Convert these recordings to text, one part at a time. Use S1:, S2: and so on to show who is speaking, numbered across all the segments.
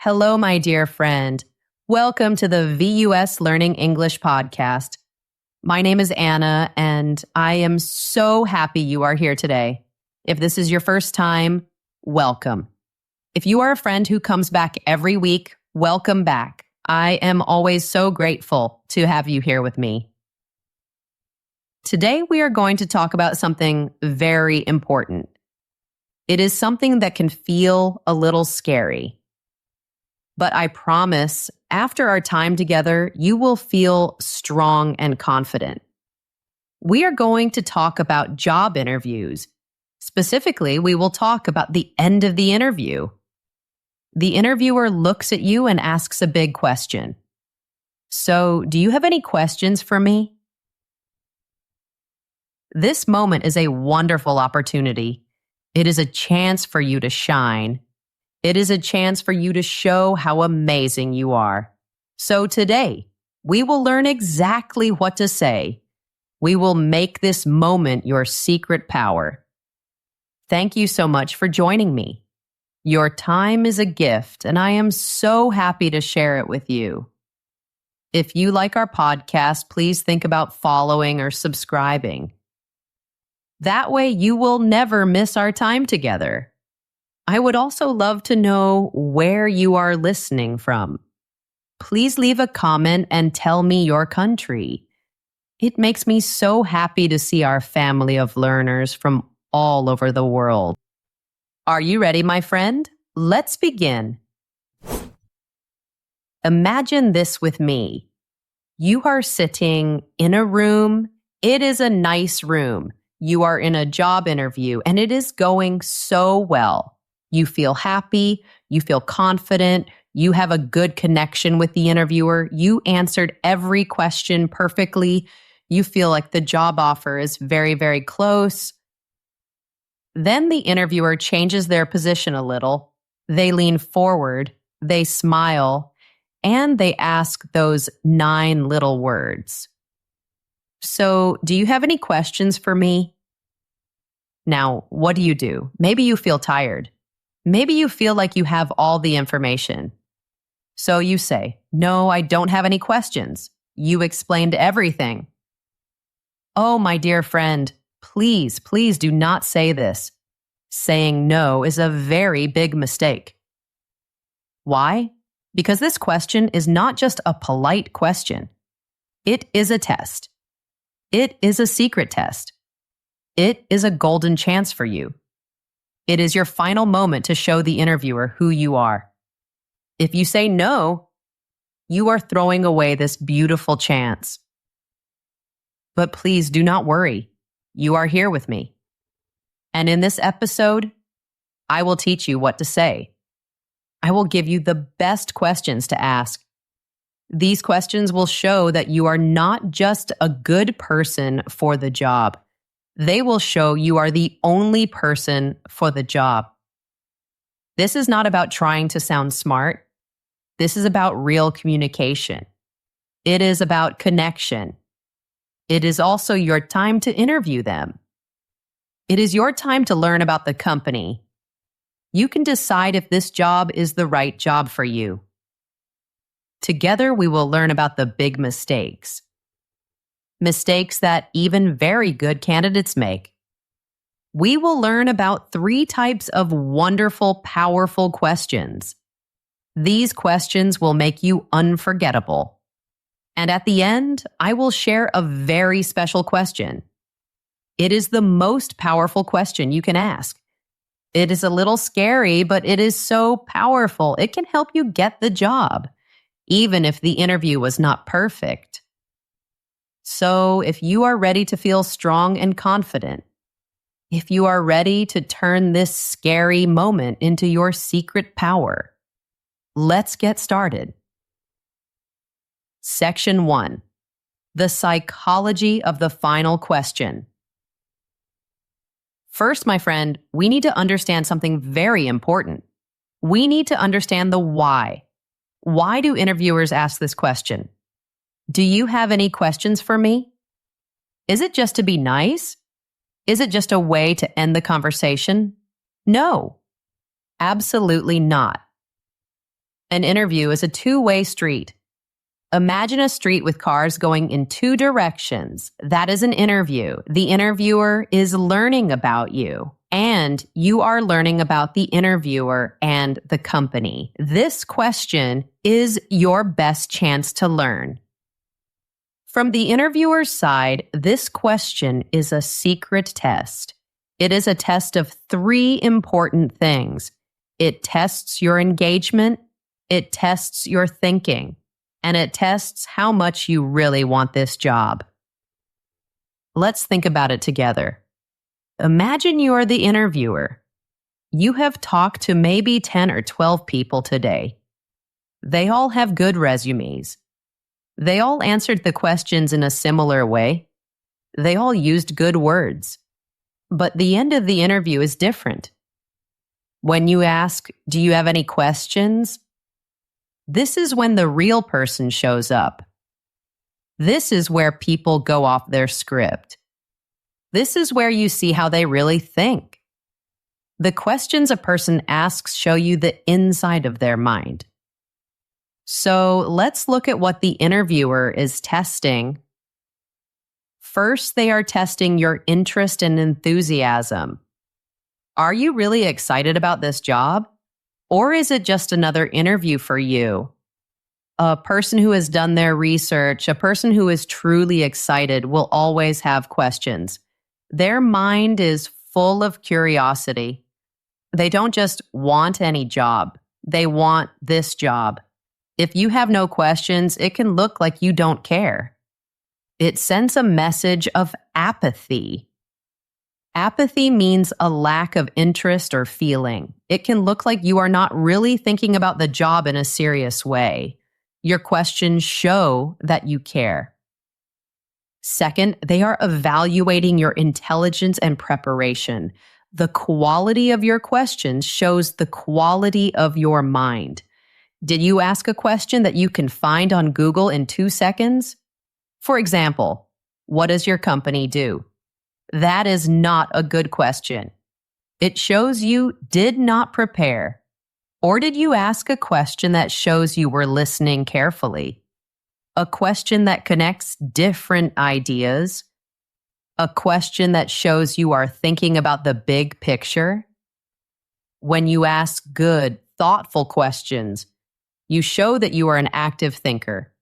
S1: Hello, my dear friend. Welcome to the VUS Learning English podcast. My name is Anna, and I am so happy you are here today. If this is your first time, welcome. If you are a friend who comes back every week, welcome back. I am always so grateful to have you here with me. Today, we are going to talk about something very important. It is something that can feel a little scary. But I promise, after our time together, you will feel strong and confident. We are going to talk about job interviews. Specifically, we will talk about the end of the interview. The interviewer looks at you and asks a big question. So, do you have any questions for me? This moment is a wonderful opportunity. It is a chance for you to shine. It is a chance for you to show how amazing you are. So today, we will learn exactly what to say. We will make this moment your secret power. Thank you so much for joining me. Your time is a gift, and I am so happy to share it with you. If you like our podcast, please think about following or subscribing. That way, you will never miss our time together. I would also love to know where you are listening from. Please leave a comment and tell me your country. It makes me so happy to see our family of learners from all over the world. Are you ready, my friend? Let's begin. Imagine this with me. You are sitting in a room. It is a nice room. You are in a job interview, and it is going so well. You feel happy, you feel confident, you have a good connection with the interviewer, you answered every question perfectly, you feel like the job offer is very, very close. Then the interviewer changes their position a little. They lean forward, they smile, and they ask those 9 little words. So, do you have any questions for me? Now, what do? Maybe you feel tired. Maybe you feel like you have all the information. So you say, "No, I don't have any questions. You explained everything." Oh, my dear friend, please do not say this. Saying no is a very big mistake. Why? Because this question is not just a polite question. It is a test. It is a secret test. It is a golden chance for you. It is your final moment to show the interviewer who you are. If you say no, you are throwing away this beautiful chance. But please do not worry. You are here with me. And in this episode, I will teach you what to say. I will give you the best questions to ask. These questions will show that you are not just a good person for the job. They will show you are the only person for the job. This is not about trying to sound smart. This is about real communication. It is about connection. It is also your time to interview them. It is your time to learn about the company. You can decide if this job is the right job for you. Together, we will learn about the big mistakes. Mistakes that even very good candidates make. We will learn about 3 types of wonderful, powerful questions. These questions will make you unforgettable. And at the end, I will share a very special question. It is the most powerful question you can ask. It is a little scary, but it is so powerful. It can help you get the job, even if the interview was not perfect. So, if you are ready to feel strong and confident, if you are ready to turn this scary moment into your secret power, let's get started. Section 1. The psychology of the final question. First, my friend, we need to understand something very important. We need to understand the why. Why do interviewers ask this question? Do you have any questions for me? Is it just to be nice? Is it just a way to end the conversation? No, absolutely not. An interview is a two-way street. Imagine a street with cars going in two directions. That is an interview. The interviewer is learning about you, and you are learning about the interviewer and the company. This question is your best chance to learn. From the interviewer's side, this question is a secret test. It is a test of three important things. It tests your engagement, it tests your thinking, and it tests how much you really want this job. Let's think about it together. Imagine you are the interviewer. You have talked to maybe 10 or 12 people today. They all have good resumes. They all answered the questions in a similar way. They all used good words. But the end of the interview is different. When you ask, "Do you have any questions?" this is when the real person shows up. This is where people go off their script. This is where you see how they really think. The questions a person asks show you the inside of their mind. So let's look at what the interviewer is testing. First, they are testing your interest and enthusiasm. Are you really excited about this job? Or is it just another interview for you? A person who has done their research, a person who is truly excited will always have questions. Their mind is full of curiosity. They don't just want any job. They want this job. If you have no questions, it can look like you don't care. It sends a message of apathy. Apathy means a lack of interest or feeling. It can look like you are not really thinking about the job in a serious way. Your questions show that you care. Second, they are evaluating your intelligence and preparation. The quality of your questions shows the quality of your mind. Did you ask a question that you can find on Google in 2 seconds? For example, what does your company do? That is not a good question. It shows you did not prepare. Or did you ask a question that shows you were listening carefully? A question that connects different ideas? A question that shows you are thinking about the big picture? When you ask good, thoughtful questions, you show that you are an active thinker.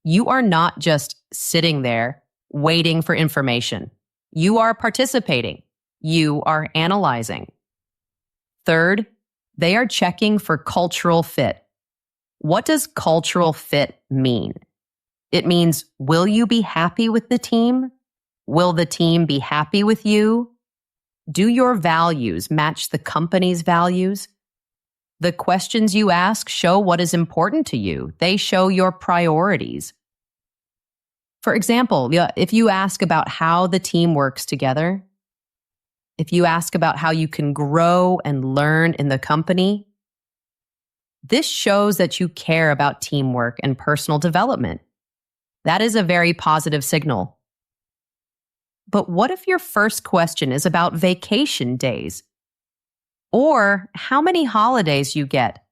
S1: You are not just sitting there waiting for information. You are participating. You are analyzing. Third, they are checking for cultural fit. What does cultural fit mean? It means, will you be happy with the team? Will the team be happy with you? Do your values match the company's values? The questions you ask show what is important to you. They show your priorities. For example, if you ask about how the team works together, if you ask about how you can grow and learn in the company, this shows that you care about teamwork and personal development. That is a very positive signal. But what if your first question is about vacation days? Or how many holidays you get?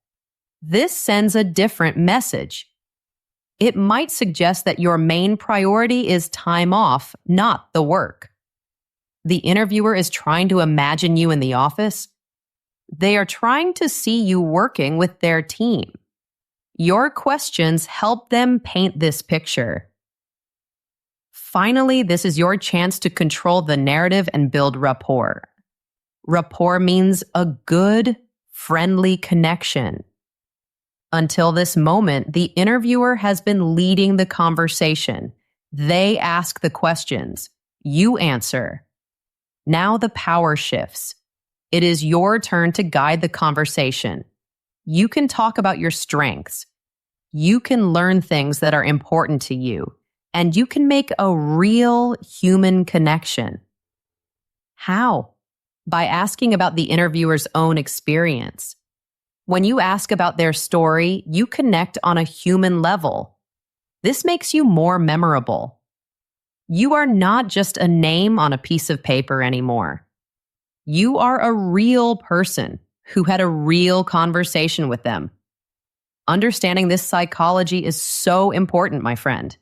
S1: This sends a different message. It might suggest that your main priority is time off, not the work. The interviewer is trying to imagine you in the office. They are trying to see you working with their team. Your questions help them paint this picture. Finally, this is your chance to control the narrative and build rapport. Rapport means a good, friendly connection. Until this moment, the interviewer has been leading the conversation. They ask the questions. You answer. Now the power shifts. It is your turn to guide the conversation. You can talk about your strengths. You can learn things that are important to you. And you can make a real human connection. How? By asking about the interviewer's own experience. When you ask about their story, you connect on a human level. This makes you more memorable. You are not just a name on a piece of paper anymore. You are a real person who had a real conversation with them. Understanding this psychology is so important, my friend.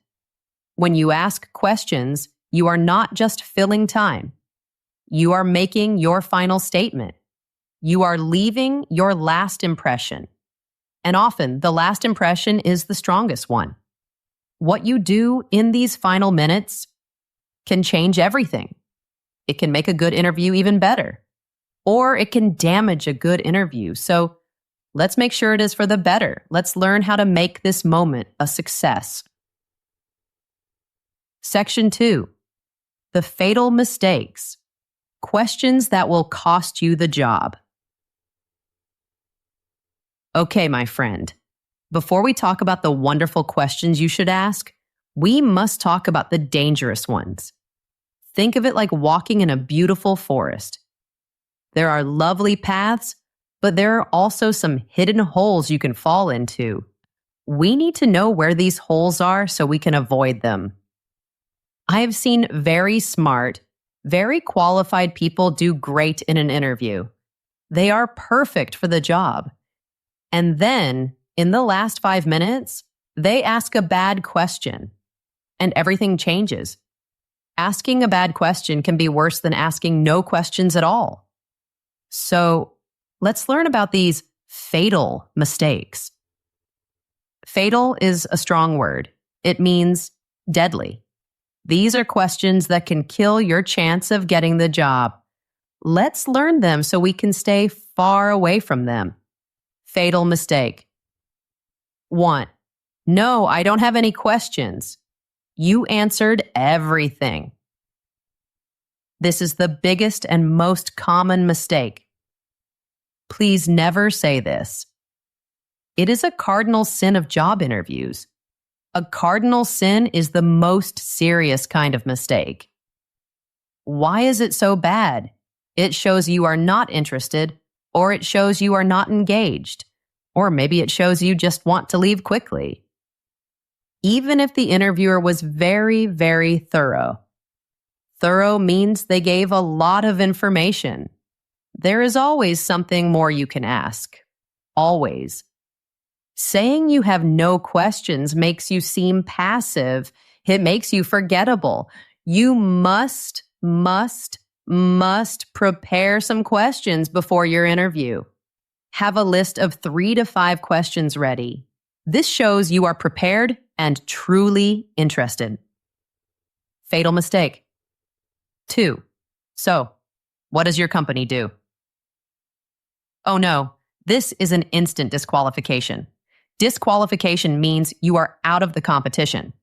S1: When you ask questions, you are not just filling time. You are making your final statement. You are leaving your last impression. And often, the last impression is the strongest one. What you do in these final minutes can change everything. It can make a good interview even better, or it can damage a good interview. So let's make sure it is for the better. Let's learn how to make this moment a success. Section 2, the fatal mistakes. Questions that will cost you the job. Okay, my friend, before we talk about the wonderful questions you should ask, we must talk about the dangerous ones. Think of it like walking in a beautiful forest. There are lovely paths, but there are also some hidden holes you can fall into. We need to know where these holes are so we can avoid them. I have seen very smart, very qualified people do great in an interview. They are perfect for the job. And then, in the last 5 minutes, they ask a bad question, and everything changes. Asking a bad question can be worse than asking no questions at all. So, let's learn about these fatal mistakes. Fatal is a strong word. It means deadly. These are questions that can kill your chance of getting the job. Let's learn them so we can stay far away from them. Fatal mistake. 1. No, I don't have any questions. You answered everything. This is the biggest and most common mistake. Please never say this. It is a cardinal sin of job interviews. A cardinal sin is the most serious kind of mistake. Why is it so bad? It shows you are not interested, or it shows you are not engaged, or maybe it shows you just want to leave quickly. Even if the interviewer was very, very thorough. Thorough means they gave a lot of information. There is always something more you can ask. Always. Saying you have no questions makes you seem passive. It makes you forgettable. You must prepare some questions before your interview. Have a list of 3 to 5 questions ready. This shows you are prepared and truly interested. Fatal mistake. 2. So, what does your company do? Oh no, this is an instant disqualification. Disqualification means you are out of the competition.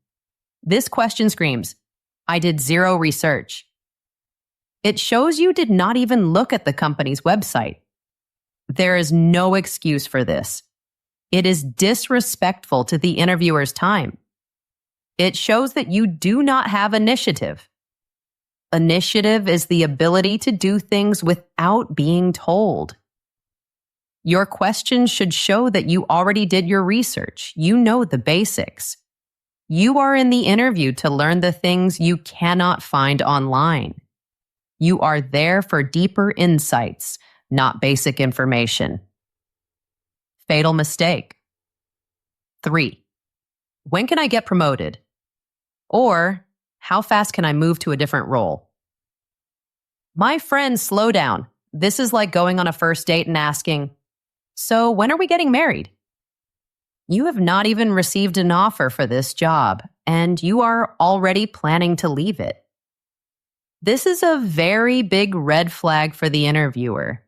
S1: This question screams, I did zero research. It shows you did not even look at the company's website. There is no excuse for this. It is disrespectful to the interviewer's time. It shows that you do not have initiative. Initiative is the ability to do things without being told. Your questions should show that you already did your research. You know the basics. You are in the interview to learn the things you cannot find online. You are there for deeper insights, not basic information. Fatal mistake. 3. When can I get promoted? Or, how fast can I move to a different role? My friend, slow down. This is like going on a first date and asking, so when are we getting married? You have not even received an offer for this job, and you are already planning to leave it. This is a very big red flag for the interviewer.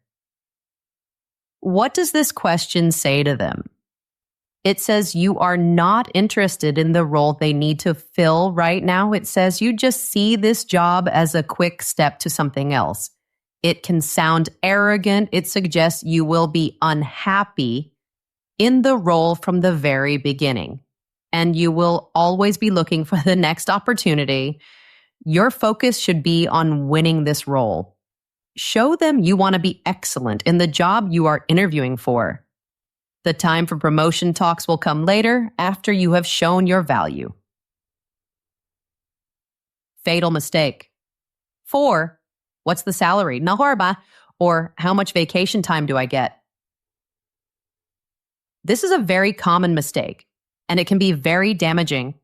S1: What does this question say to them? It says you are not interested in the role they need to fill right now. It says you just see this job as a quick step to something else. It can sound arrogant. It suggests you will be unhappy in the role from the very beginning, and you will always be looking for the next opportunity. Your focus should be on winning this role. Show them you want to be excellent in the job you are interviewing for. The time for promotion talks will come later after you have shown your value. Fatal mistake. 4. What's the salary? Nahorba. Or how much vacation time do I get? This is a very common mistake, and it can be very damaging.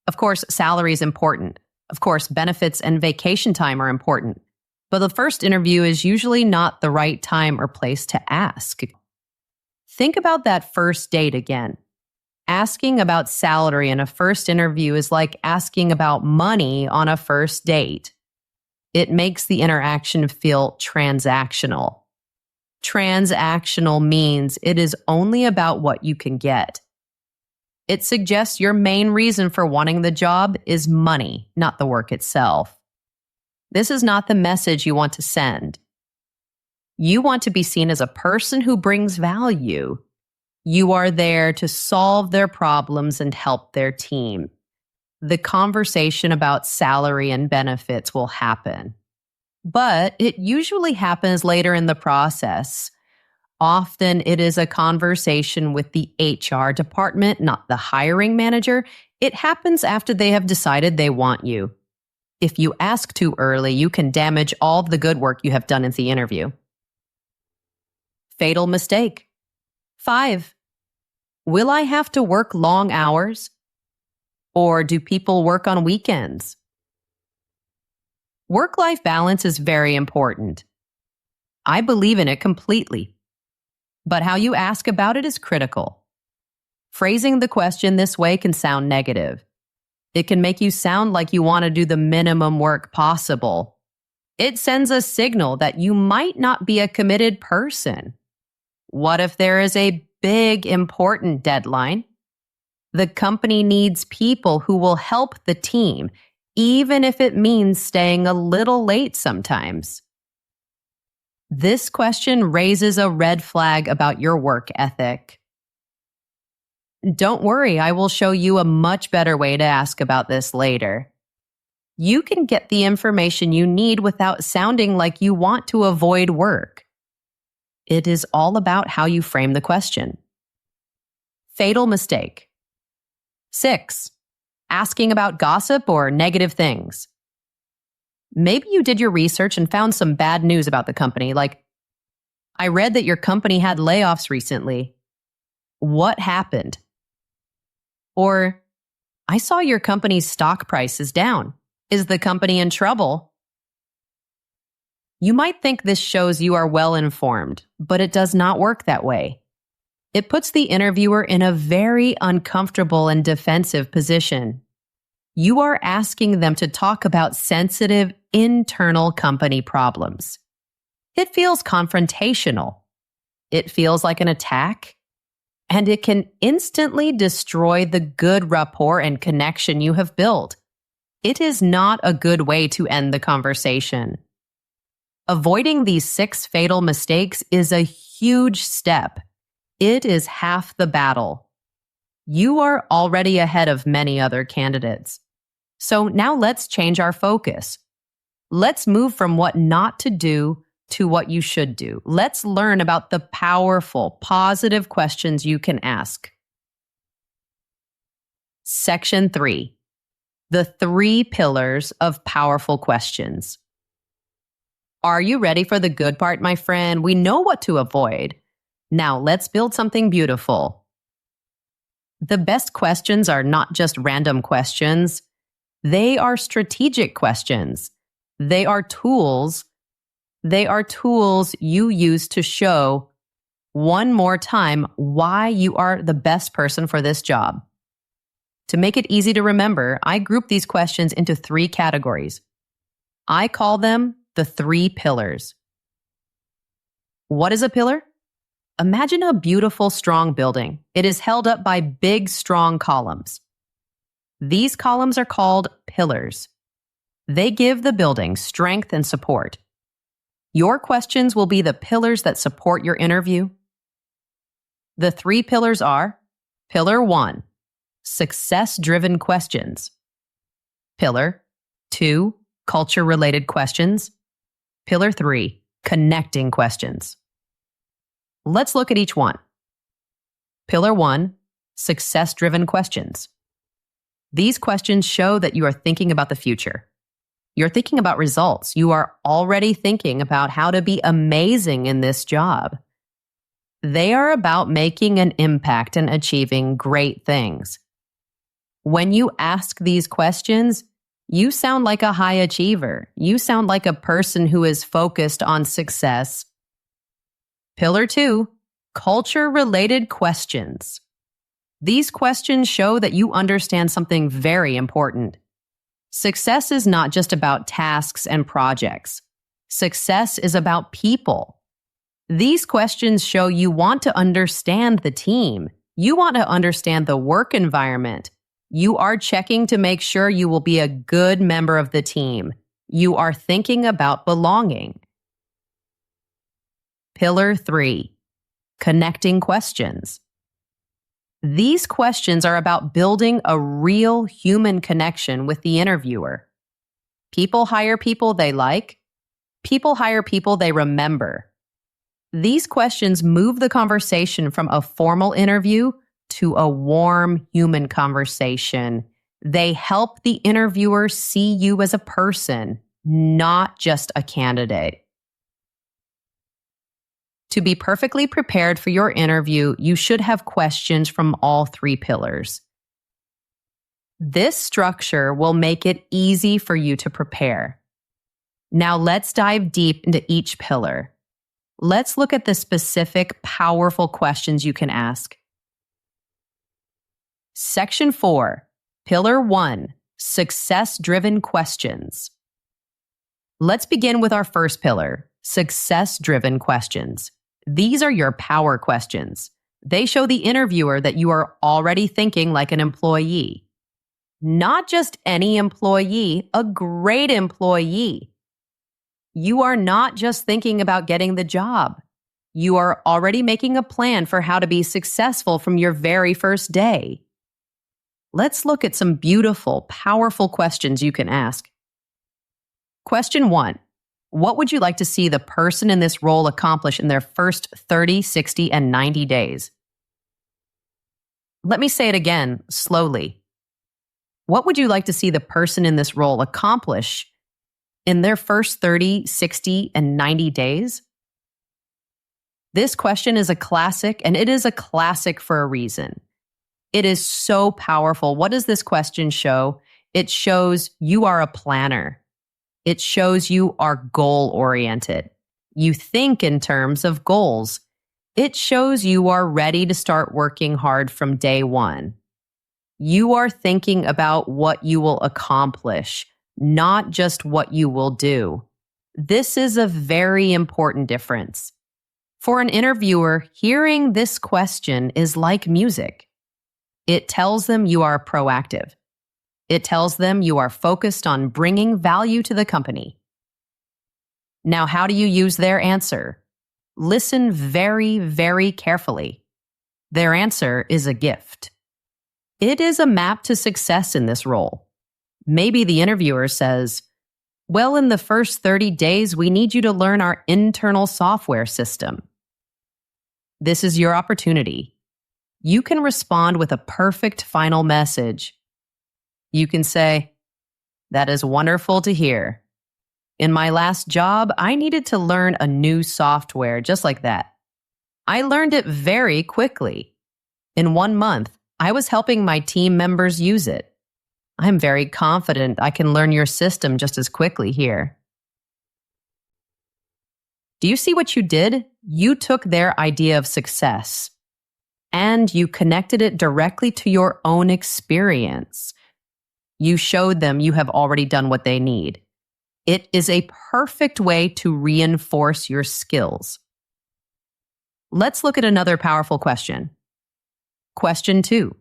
S1: Of course, salary is important. Of course, benefits and vacation time are important. But the first interview is usually not the right time or place to ask. Think about that first date again. Asking about salary in a first interview is like asking about money on a first date. It makes the interaction feel transactional. Transactional means it is only about what you can get. It suggests your main reason for wanting the job is money, not the work itself. This is not the message you want to send. You want to be seen as a person who brings value. You are there to solve their problems and help their team. The conversation about salary and benefits will happen. But it usually happens later in the process. Often it is a conversation with the HR department, not the hiring manager. It happens after they have decided they want you. If you ask too early, you can damage all the good work you have done in the interview. Fatal mistake. 5. Will I have to work long hours? Or do people work on weekends? Work-life balance is very important. I believe in it completely. But how you ask about it is critical. Phrasing the question this way can sound negative. It can make you sound like you want to do the minimum work possible. It sends a signal that you might not be a committed person. What if there is a big, important deadline? The company needs people who will help the team, even if it means staying a little late sometimes. This question raises a red flag about your work ethic. Don't worry, I will show you a much better way to ask about this later. You can get the information you need without sounding like you want to avoid work. It is all about how you frame the question. Fatal mistake. 6. Asking about gossip or negative things. Maybe you did your research and found some bad news about the company, like, I read that your company had layoffs recently. What happened? Or, I saw your company's stock price is down. Is the company in trouble? You might think this shows you are well informed, but it does not work that way. It puts the interviewer in a very uncomfortable and defensive position. You are asking them to talk about sensitive internal company problems. It feels confrontational. It feels like an attack. And it can instantly destroy the good rapport and connection you have built. It is not a good way to end the conversation. Avoiding these 6 fatal mistakes is a huge step. It is half the battle. You are already ahead of many other candidates. So now let's change our focus. Let's move from what not to do to what you should do. Let's learn about the powerful, positive questions you can ask. Section 3. The 3 pillars of powerful questions. Are you ready for the good part, my friend? We know what to avoid. Now let's build something beautiful. The best questions are not just random questions. They are strategic questions. They are tools. They are tools you use to show one more time why you are the best person for this job. To make it easy to remember, I group these questions into 3 categories. I call them the 3 pillars. What is a pillar? Imagine a beautiful, strong building. It is held up by big, strong columns. These columns are called pillars. They give the building strength and support. Your questions will be the pillars that support your interview. The 3 pillars are: Pillar 1, success-driven questions. Pillar 2, culture-related questions. Pillar 3, connecting questions. Let's look at each one. Pillar 1, success-driven questions. These questions show that you are thinking about the future. You're thinking about results. You are already thinking about how to be amazing in this job. They are about making an impact and achieving great things. When you ask these questions, you sound like a high achiever. You sound like a person who is focused on success. Pillar 2, culture-related questions. These questions show that you understand something very important. Success is not just about tasks and projects. Success is about people. These questions show you want to understand the team. You want to understand the work environment. You are checking to make sure you will be a good member of the team. You are thinking about belonging. Pillar 3, connecting questions. These questions are about building a real human connection with the interviewer. People hire people they like. People hire people they remember. These questions move the conversation from a formal interview to a warm human conversation. They help the interviewer see you as a person, not just a candidate. To be perfectly prepared for your interview, you should have questions from all 3 pillars. This structure will make it easy for you to prepare. Now let's dive deep into each pillar. Let's look at the specific, powerful questions you can ask. Section 4, Pillar 1, Success-Driven Questions. Let's begin with our first pillar, Success-Driven Questions. These are your power questions. They show the interviewer that you are already thinking like an employee. Not just any employee, a great employee. You are not just thinking about getting the job. You are already making a plan for how to be successful from your very first day. Let's look at some beautiful, powerful questions you can ask. Question 1. What would you like to see the person in this role accomplish in their first 30, 60, and 90 days? Let me say it again, slowly. What would you like to see the person in this role accomplish in their first 30, 60, and 90 days? This question is a classic, and it is a classic for a reason. It is so powerful. What does this question show? It shows you are a planner. It shows you are goal-oriented. You think in terms of goals. It shows you are ready to start working hard from day one. You are thinking about what you will accomplish, not just what you will do. This is a very important difference. For an interviewer, hearing this question is like music. It tells them you are proactive. It tells them you are focused on bringing value to the company. Now, how do you use their answer? Listen very, very carefully. Their answer is a gift. It is a map to success in this role. Maybe the interviewer says, well, in the first 30 days, we need you to learn our internal software system. This is your opportunity. You can respond with a perfect final message. You can say, that is wonderful to hear. In my last job, I needed to learn a new software just like that. I learned it very quickly. In 1 month, I was helping my team members use it. I'm very confident I can learn your system just as quickly here. Do you see what you did? You took their idea of success and you connected it directly to your own experience. You showed them you have already done what they need. It is a perfect way to reinforce your skills. Let's look at another powerful question. Question 2.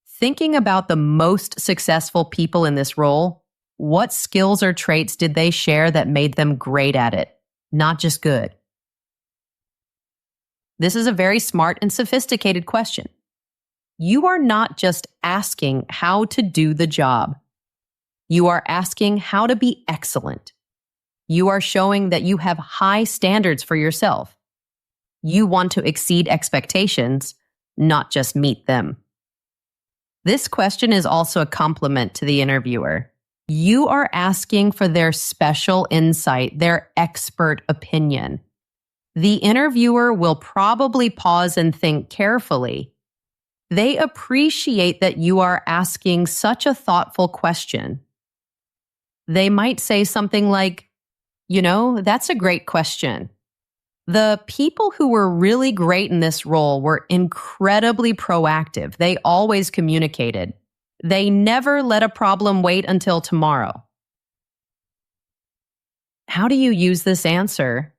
S1: Thinking about the most successful people in this role, what skills or traits did they share that made them great at it, not just good? This is a very smart and sophisticated question. You are not just asking how to do the job. You are asking how to be excellent. You are showing that you have high standards for yourself. You want to exceed expectations, not just meet them. This question is also a compliment to the interviewer. You are asking for their special insight, their expert opinion. The interviewer will probably pause and think carefully. They appreciate that you are asking such a thoughtful question. They might say something like, that's a great question. The people who were really great in this role were incredibly proactive. They always communicated. They never let a problem wait until tomorrow. How do you use this answer?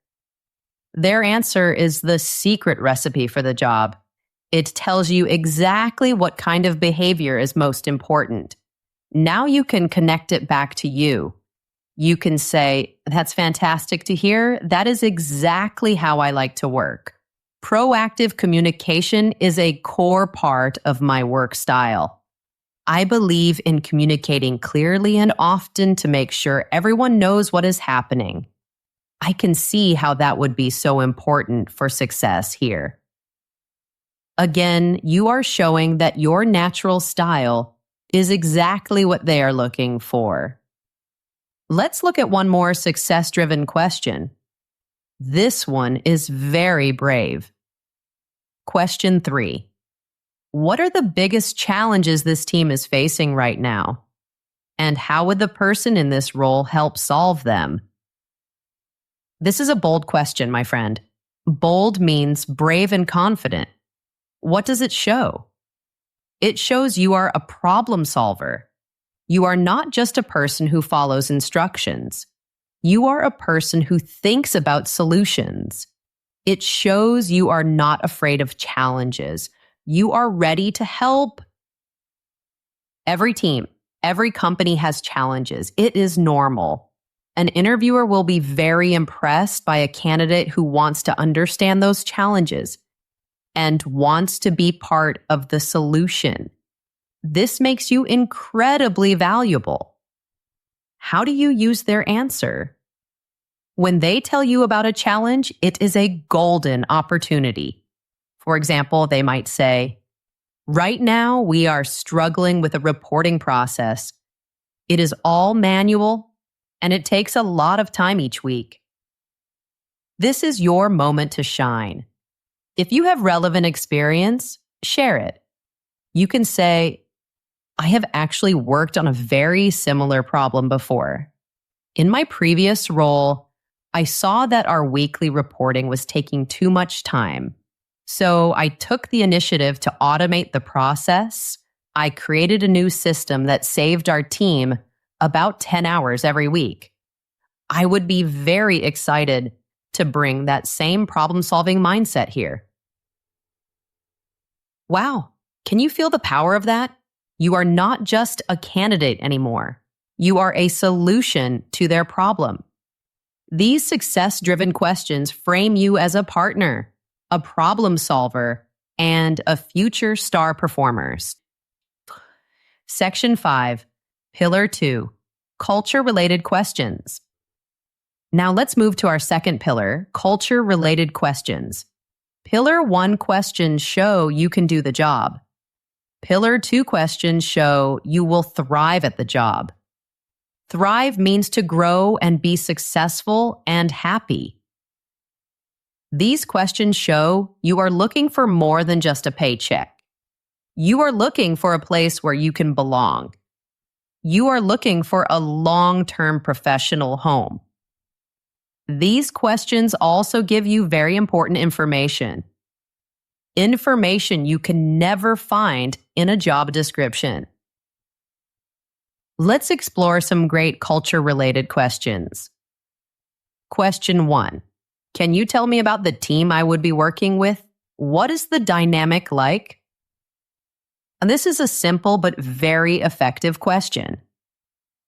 S1: Their answer is the secret recipe for the job. It tells you exactly what kind of behavior is most important. Now you can connect it back to you. You can say, that's fantastic to hear. That is exactly how I like to work. Proactive communication is a core part of my work style. I believe in communicating clearly and often to make sure everyone knows what is happening. I can see how that would be so important for success here. Again, you are showing that your natural style is exactly what they are looking for. Let's look at one more success-driven question. This one is very brave. Question 3. What are the biggest challenges this team is facing right now? And how would the person in this role help solve them? This is a bold question, my friend. Bold means brave and confident. What does it show? It shows you are a problem solver. You are not just a person who follows instructions. You are a person who thinks about solutions. It shows you are not afraid of challenges. You are ready to help. Every team, every company has challenges. It is normal. An interviewer will be very impressed by a candidate who wants to understand those challenges and wants to be part of the solution. This makes you incredibly valuable. How do you use their answer? When they tell you about a challenge, it is a golden opportunity. For example, they might say, right now we are struggling with a reporting process. It is all manual, and it takes a lot of time each week. This is your moment to shine. If you have relevant experience, share it. You can say, I have actually worked on a very similar problem before. In my previous role, I saw that our weekly reporting was taking too much time. So I took the initiative to automate the process. I created a new system that saved our team about 10 hours every week. I would be very excited to bring that same problem-solving mindset here. Wow, can you feel the power of that? You are not just a candidate anymore. You are a solution to their problem. These success-driven questions frame you as a partner, a problem solver, and a future star performer. Section 5, Pillar 2, Culture-related questions. Now let's move to our second pillar, culture-related questions. Pillar 1 questions show you can do the job. Pillar 2 questions show you will thrive at the job. Thrive means to grow and be successful and happy. These questions show you are looking for more than just a paycheck. You are looking for a place where you can belong. You are looking for a long-term professional home. These questions also give you very important information. Information you can never find in a job description. Let's explore some great culture-related questions. Question 1. Can you tell me about the team I would be working with? What is the dynamic like? And this is a simple but very effective question.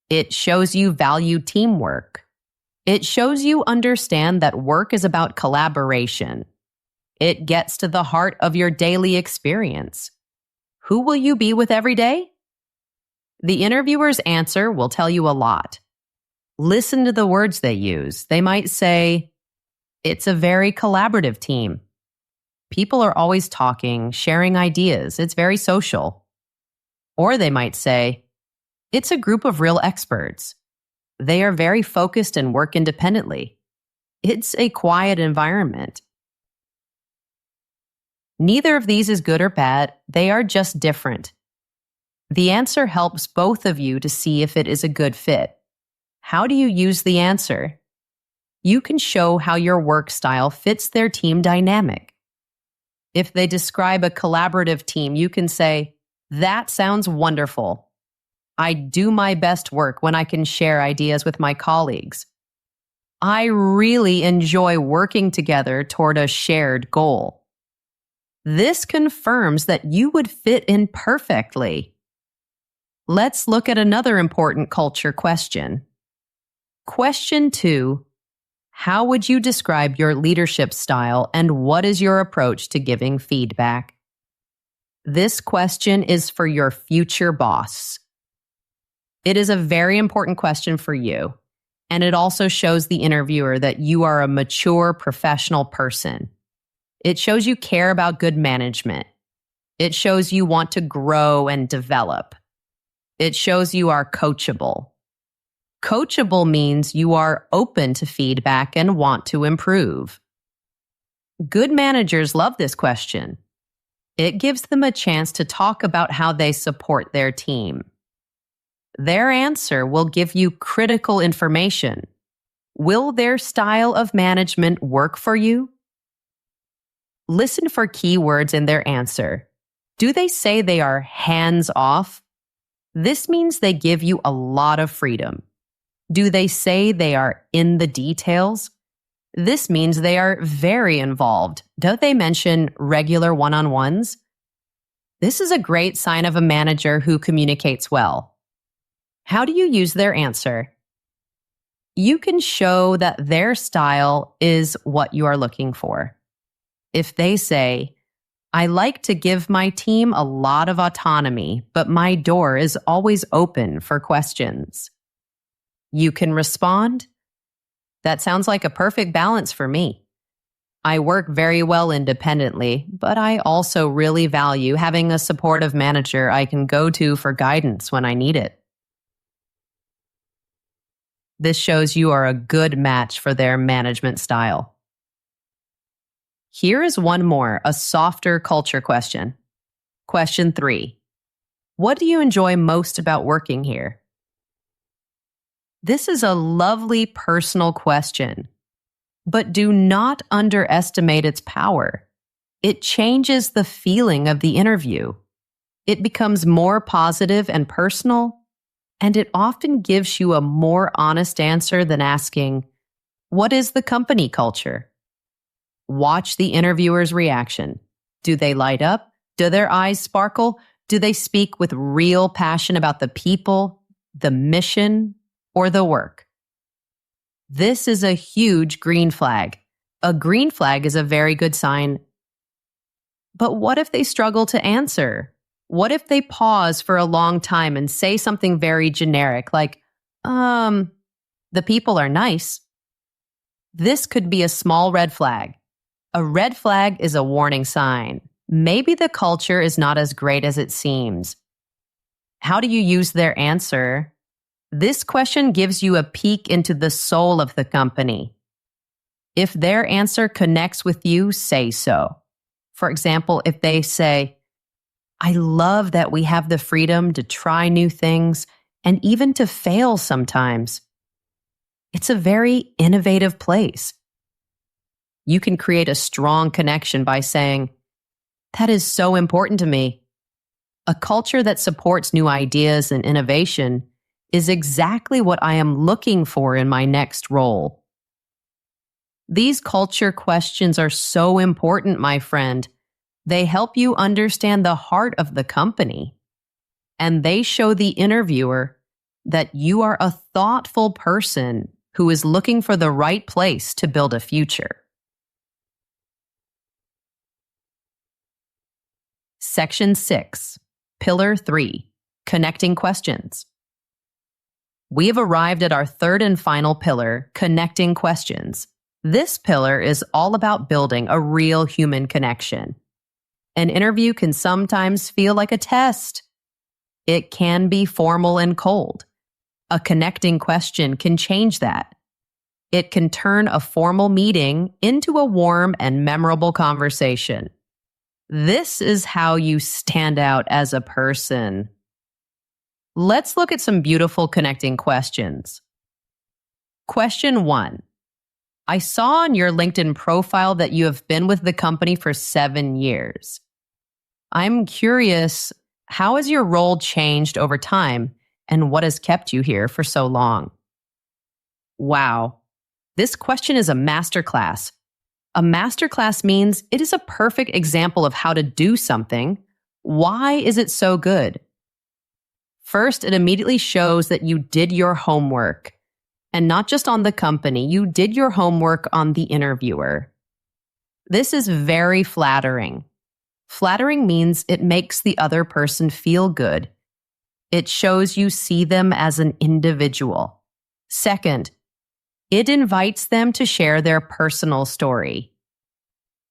S1: It shows you value teamwork. It shows you understand that work is about collaboration. It gets to the heart of your daily experience. Who will you be with every day? The interviewer's answer will tell you a lot. Listen to the words they use. They might say, it's a very collaborative team. People are always talking, sharing ideas. It's very social. Or they might say, it's a group of real experts. They are very focused and work independently. It's a quiet environment. Neither of these is good or bad, they are just different. The answer helps both of you to see if it is a good fit. How do you use the answer? You can show how your work style fits their team dynamic. If they describe a collaborative team, you can say, "That sounds wonderful. I do my best work when I can share ideas with my colleagues. I really enjoy working together toward a shared goal." This confirms that you would fit in perfectly. Let's look at another important culture question. Question 2. How would you describe your leadership style and what is your approach to giving feedback? This question is for your future boss. It is a very important question for you, and it also shows the interviewer that you are a mature professional person. It shows you care about good management. It shows you want to grow and develop. It shows you are coachable. Coachable means you are open to feedback and want to improve. Good managers love this question. It gives them a chance to talk about how they support their team. Their answer will give you critical information. Will their style of management work for you? Listen for keywords in their answer. Do they say they are hands-off? This means they give you a lot of freedom. Do they say they are in the details? This means they are very involved. Don't they mention regular one-on-ones? This is a great sign of a manager who communicates well. How do you use their answer? You can show that their style is what you are looking for. If they say, "I like to give my team a lot of autonomy, but my door is always open for questions," you can respond, "That sounds like a perfect balance for me. I work very well independently, but I also really value having a supportive manager I can go to for guidance when I need it." This shows you are a good match for their management style. Here is one more, a softer culture question. Question 3. What do you enjoy most about working here? This is a lovely personal question, but do not underestimate its power. It changes the feeling of the interview. It becomes more positive and personal, and it often gives you a more honest answer than asking, "What is the company culture?" Watch the interviewer's reaction. Do they light up? Do their eyes sparkle? Do they speak with real passion about the people, the mission, or the work? This is a huge green flag. A green flag is a very good sign. But what if they struggle to answer? What if they pause for a long time and say something very generic like, the people are nice? This could be a small red flag. A red flag is a warning sign. Maybe the culture is not as great as it seems. How do you use their answer? This question gives you a peek into the soul of the company. If their answer connects with you, say so. For example, if they say, "I love that we have the freedom to try new things and even to fail sometimes. It's a very innovative place." You can create a strong connection by saying, "That is so important to me." A culture that supports new ideas and innovation is exactly what I am looking for in my next role. These culture questions are so important, my friend. They help you understand the heart of the company, and they show the interviewer that you are a thoughtful person who is looking for the right place to build a future. Section 6, Pillar 3, Connecting Questions. We have arrived at our third and final pillar, connecting questions. This pillar is all about building a real human connection. An interview can sometimes feel like a test. It can be formal and cold. A connecting question can change that. It can turn a formal meeting into a warm and memorable conversation. This is how you stand out as a person. Let's look at some beautiful connecting questions. Question 1. I saw on your LinkedIn profile that you have been with the company for 7 years. I'm curious, how has your role changed over time, and what has kept you here for so long? Wow, this question is a masterclass. A masterclass means it is a perfect example of how to do something. Why is it so good? First, it immediately shows that you did your homework. And not just on the company, you did your homework on the interviewer. This is very flattering. Flattering means it makes the other person feel good. It shows you see them as an individual. Second, it invites them to share their personal story.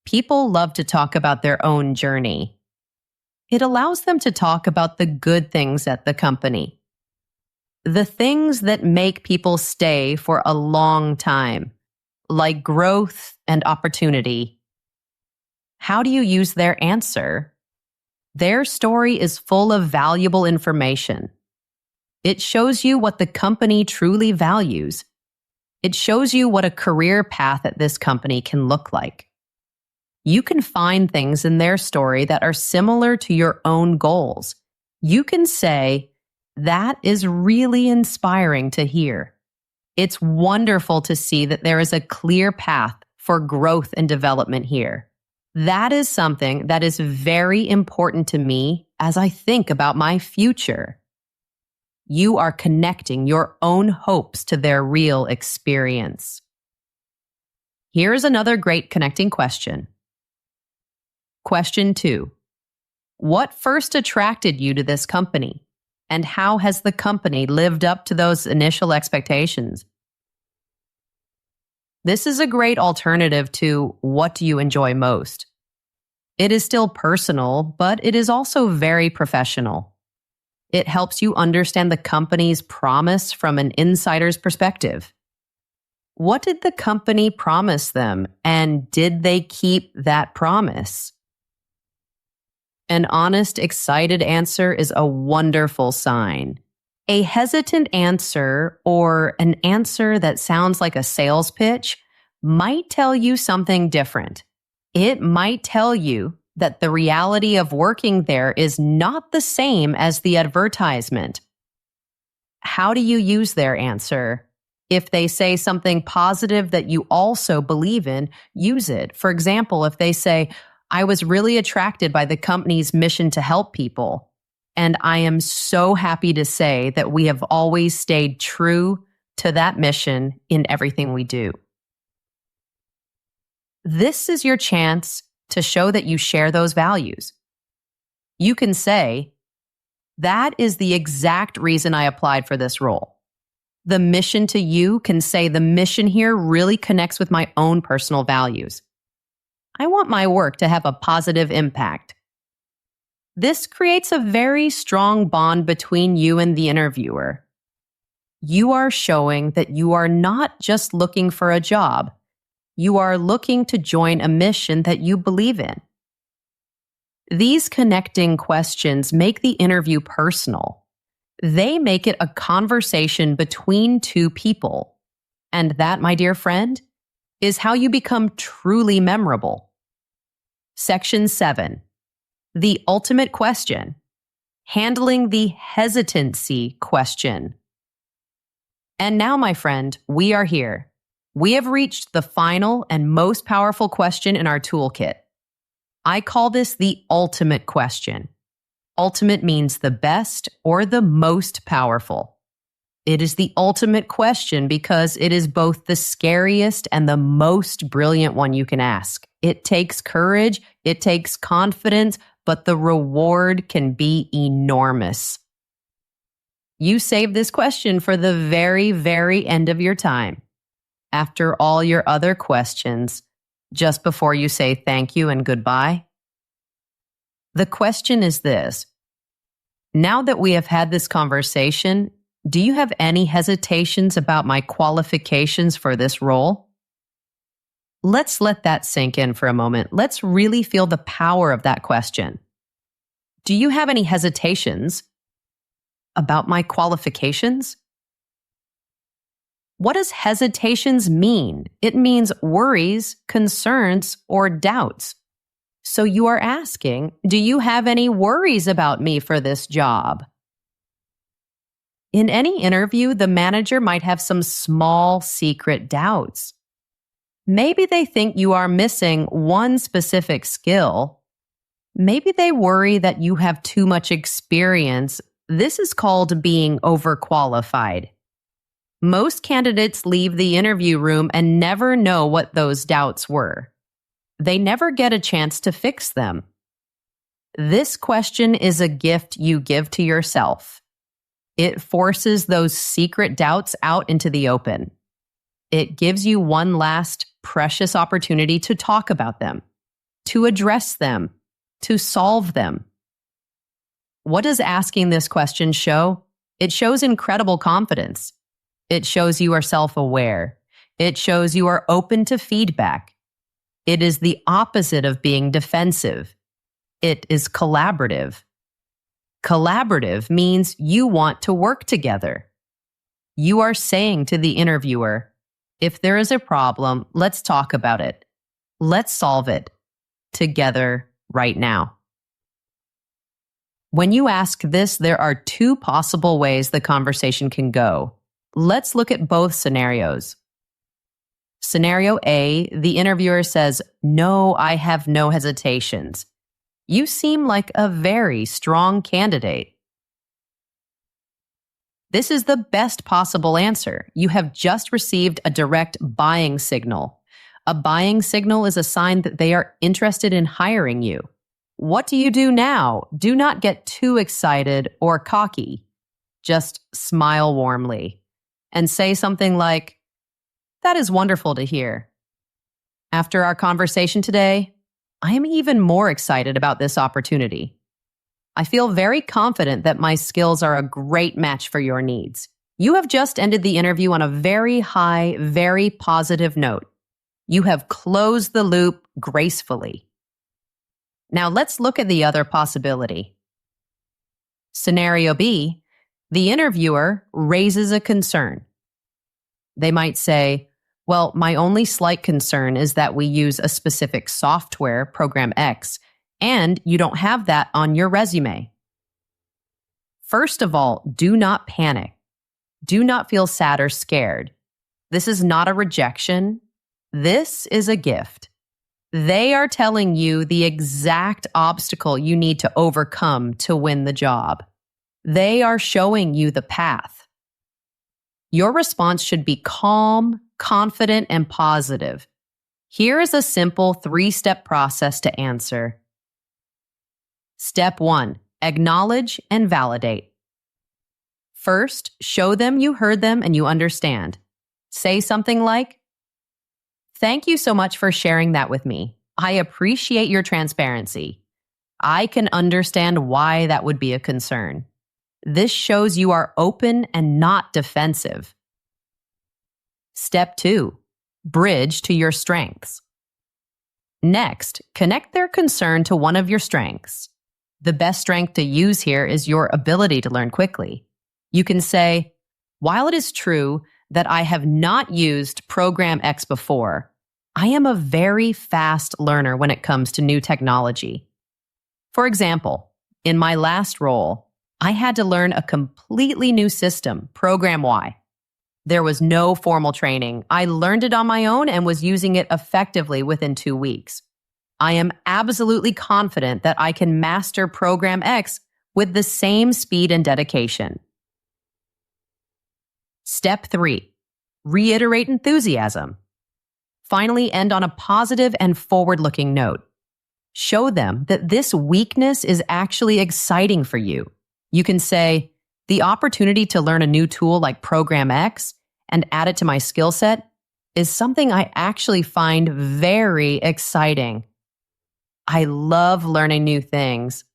S1: People love to talk about their own journey. It allows them to talk about the good things at the company. The things that make people stay for a long time, like growth and opportunity. How do you use their answer? Their story is full of valuable information. It shows you what the company truly values. It shows you what a career path at this company can look like. You can find things in their story that are similar to your own goals. You can say, that is really inspiring to hear. It's wonderful to see that there is a clear path for growth and development here. That is something that is very important to me as I think about my future. You are connecting your own hopes to their real experience. Here's another great connecting question. Question 2. What first attracted you to this company? And how has the company lived up to those initial expectations? This is a great alternative to what do you enjoy most? It is still personal, but it is also very professional. It helps you understand the company's promise from an insider's perspective. What did the company promise them, and did they keep that promise? An honest, excited answer is a wonderful sign. A hesitant answer, or an answer that sounds like a sales pitch, might tell you something different. It might tell you that the reality of working there is not the same as the advertisement. How do you use their answer? If they say something positive that you also believe in, use it. For example, if they say, I was really attracted by the company's mission to help people, and I am so happy to say that we have always stayed true to that mission in everything we do. This is your chance to show that you share those values. You can say, that is the exact reason I applied for this role. The mission to you can say the mission here really connects with my own personal values. I want my work to have a positive impact. This creates a very strong bond between you and the interviewer. You are showing that you are not just looking for a job. You are looking to join a mission that you believe in. These connecting questions make the interview personal. They make it a conversation between two people. And that, my dear friend, is how you become truly memorable. Section 7. The ultimate question. Handling the hesitancy question. And now, my friend, we are here. We have reached the final and most powerful question in our toolkit. I call this the ultimate question. Ultimate means the best or the most powerful. It is the ultimate question because it is both the scariest and the most brilliant one you can ask. It takes courage, it takes confidence, but the reward can be enormous. You save this question for the very, very end of your time. After all your other questions, just before you say thank you and goodbye. The question is this. Now that we have had this conversation, Do you have any hesitations about my qualifications for this role? Let's let that sink in for a moment. Let's really feel the power of that question. Do you have any hesitations about my qualifications? What does hesitations mean? It means worries, concerns, or doubts. So you are asking, do you have any worries about me for this job? In any interview, the manager might have some small secret doubts. Maybe they think you are missing one specific skill. Maybe they worry that you have too much experience. This is called being overqualified. Most candidates leave the interview room and never know what those doubts were. They never get a chance to fix them. This question is a gift you give to yourself. It forces those secret doubts out into the open. It gives you one last precious opportunity to talk about them, to address them, to solve them. What does asking this question show? It shows incredible confidence. It shows you are self-aware. It shows you are open to feedback. It is the opposite of being defensive. It is collaborative. Collaborative means you want to work together. You are saying to the interviewer, if there is a problem, let's talk about it. Let's solve it together right now. When you ask this, there are two possible ways the conversation can go. Let's look at both scenarios. Scenario A, the interviewer says, "No, I have no hesitations. You seem like a very strong candidate." This is the best possible answer. You have just received a direct buying signal. A buying signal is a sign that they are interested in hiring you. What do you do now? Do not get too excited or cocky. Just smile warmly and say something like, "That is wonderful to hear. After our conversation today, I am even more excited about this opportunity. I feel very confident that my skills are a great match for your needs." You have just ended the interview on a very high, very positive note. You have closed the loop gracefully. Now let's look at the other possibility. Scenario B, the interviewer raises a concern. They might say, "Well, my only slight concern is that we use a specific software, Program X, and you don't have that on your resume." First of all, do not panic. Do not feel sad or scared. This is not a rejection. This is a gift. They are telling you the exact obstacle you need to overcome to win the job. They are showing you the path. Your response should be calm, confident, and positive. Here is a simple 3-step process to answer. Step 1, acknowledge and validate. First, show them you heard them and you understand. Say something like, "Thank you so much for sharing that with me. I appreciate your transparency. I can understand why that would be a concern. This shows you are open and not defensive." Step 2, bridge to your strengths. Next, connect their concern to one of your strengths. The best strength to use here is your ability to learn quickly. You can say, "While it is true that I have not used Program X before, I am a very fast learner when it comes to new technology. For example, in my last role, I had to learn a completely new system, Program Y. There was no formal training. I learned it on my own and was using it effectively within 2 weeks. I am absolutely confident that I can master Program X with the same speed and dedication." Step 3, reiterate enthusiasm. Finally, end on a positive and forward-looking note. Show them that this weakness is actually exciting for you. You can say, "The opportunity to learn a new tool like Program X and add it to my skill set is something I actually find very exciting. I love learning new things."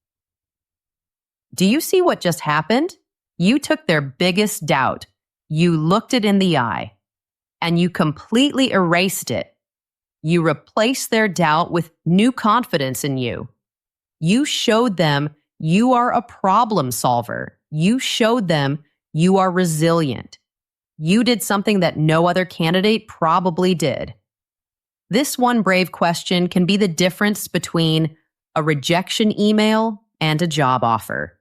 S1: Do you see what just happened? You took their biggest doubt, you looked it in the eye, and you completely erased it. You replaced their doubt with new confidence in you. You showed them you are a problem solver. You showed them you are resilient. You did something that no other candidate probably did. This one brave question can be the difference between a rejection email and a job offer.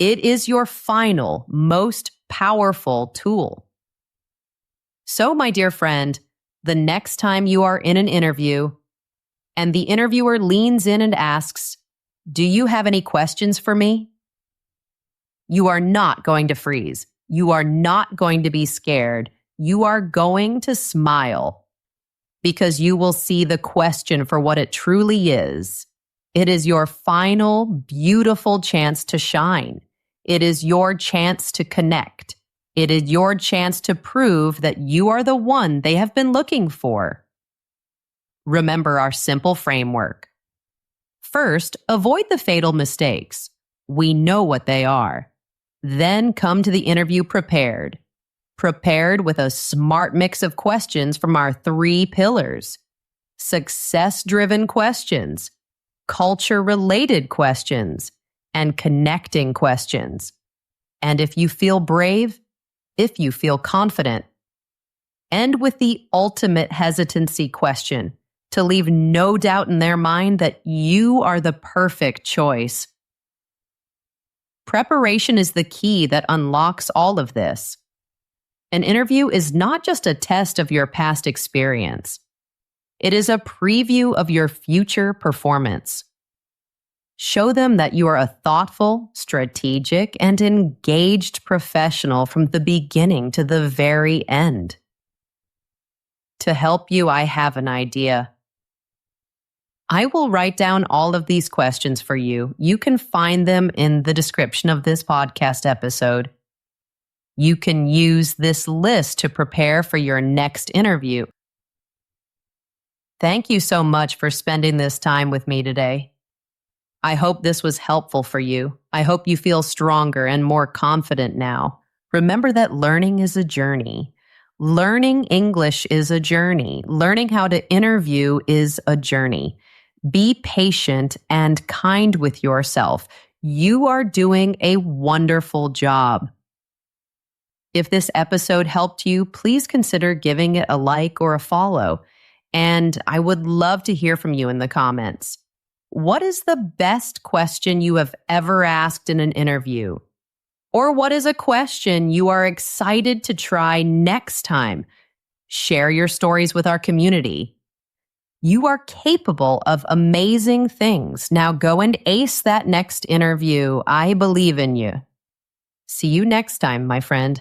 S1: It is your final, most powerful tool. So, my dear friend, the next time you are in an interview and the interviewer leans in and asks, "Do you have any questions for me?" You are not going to freeze. You are not going to be scared. You are going to smile because you will see the question for what it truly is. It is your final, beautiful chance to shine. It is your chance to connect. It is your chance to prove that you are the one they have been looking for. Remember our simple framework. First, avoid the fatal mistakes. We know what they are. Then come to the interview prepared. Prepared with a smart mix of questions from our 3 pillars. Success-driven questions, culture-related questions, and connecting questions. And if you feel brave, if you feel confident, end with the ultimate hesitancy question to leave no doubt in their mind that you are the perfect choice. Preparation is the key that unlocks all of this. An interview is not just a test of your past experience. It is a preview of your future performance. Show them that you are a thoughtful, strategic, and engaged professional from the beginning to the very end. To help you, I have an idea. I will write down all of these questions for you. You can find them in the description of this podcast episode. You can use this list to prepare for your next interview. Thank you so much for spending this time with me today. I hope this was helpful for you. I hope you feel stronger and more confident now. Remember that learning is a journey. Learning English is a journey. Learning how to interview is a journey. Be patient and kind with yourself. You are doing a wonderful job. If this episode helped you, please consider giving it a like or a follow. And I would love to hear from you in the comments. What is the best question you have ever asked in an interview? Or what is a question you are excited to try next time? Share your stories with our community. You are capable of amazing things. Now go and ace that next interview. I believe in you. See you next time, my friend.